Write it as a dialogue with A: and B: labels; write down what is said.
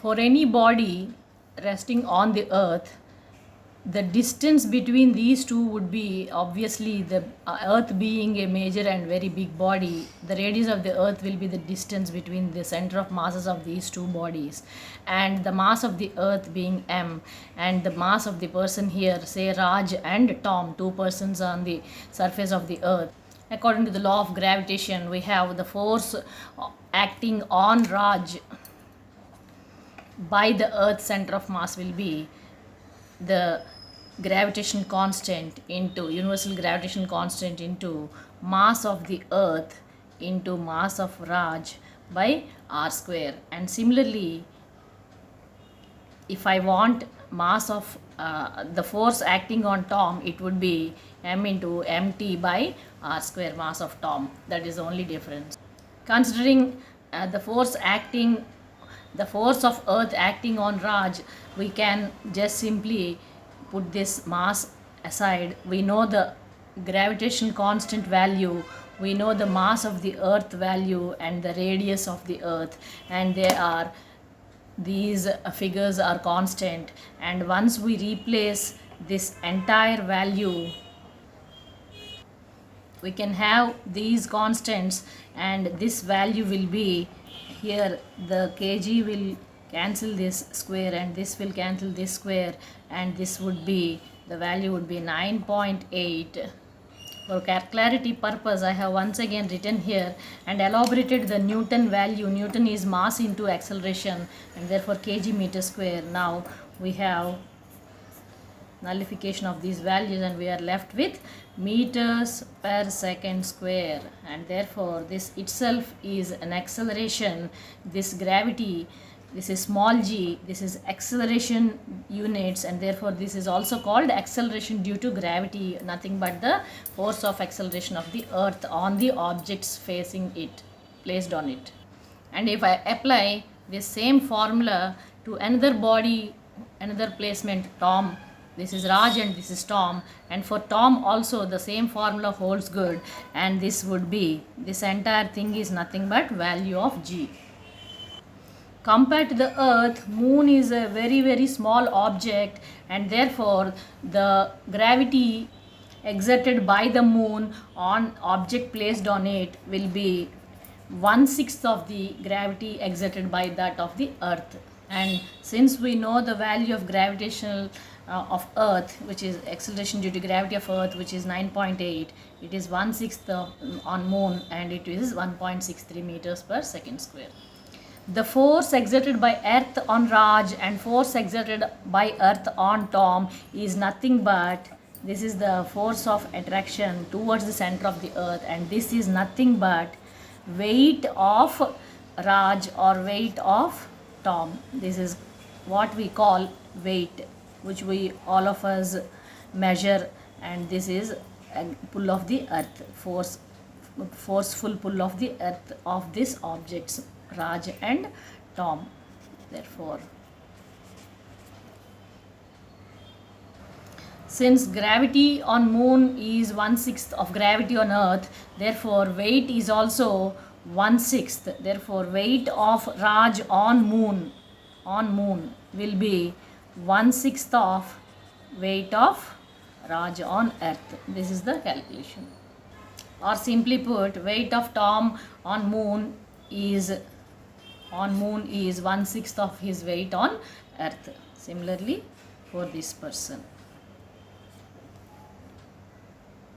A: for any body resting on the earth, the distance between these two would be obviously the earth being a major and very big body. The radius of the earth will be the distance between the center of masses of these two bodies, and the mass of the earth being m, and the mass of the person here, say Raj and Tom, two persons on the surface of the earth. According to the law of gravitation, we have the force acting on Raj by the earth's center of mass will be the gravitation constant into universal gravitation constant into mass of the earth into mass of Raj by r square. And similarly, if I want mass of the force acting on Tom, it would be m into mt by r square, mass of Tom. That is the only difference. Considering the force of earth acting on Raj, we can just simply put this mass aside. We know the gravitational constant value, we know the mass of the earth value and the radius of the earth, and these figures are constant. And once we replace this entire value, we can have these constants, and this value will be here. The kg will cancel this square and this will cancel this square, and this would be, the value would be 9.8. For clarity purpose, I have once again written here and elaborated the Newton value. Newton is mass into acceleration, and therefore kg meter square. Now we have nullification of these values and we are left with meters per second square, and therefore this itself is an acceleration. This gravity, this is small g, this is acceleration units, and therefore this is also called acceleration due to gravity, nothing but the force of acceleration of the earth on the objects facing it, placed on it. And if I apply this same formula to another body, another placement, Tom, this is Raj and this is Tom, and for Tom also the same formula holds good, and this would be, this entire thing is nothing but value of g. Compared to the earth, moon is a very very small object, and therefore the gravity exerted by the moon on object placed on it will be 1/6 of the gravity exerted by that of the earth. And since we know the value of gravitational of earth, which is acceleration due to gravity of earth, which is 9.8, it is 1/6 on moon, and it is 1.63 meters per second square. The force exerted by earth on Raj and force exerted by earth on Tom is nothing but, this is the force of attraction towards the center of the earth, and this is nothing but weight of Raj or weight of Tom. This is what we call weight, which we all of us measure, and this is a pull of the earth, forceful pull of the earth of these objects, Raj and Tom. Therefore, since gravity on moon is 1/6 of gravity on earth, therefore weight is also 1/6. Therefore weight of Raj on moon will be 1/6 of weight of Raj on earth. This is the calculation. Or simply put, weight of Tom on moon is 1/6 of his weight on earth. Similarly for this person.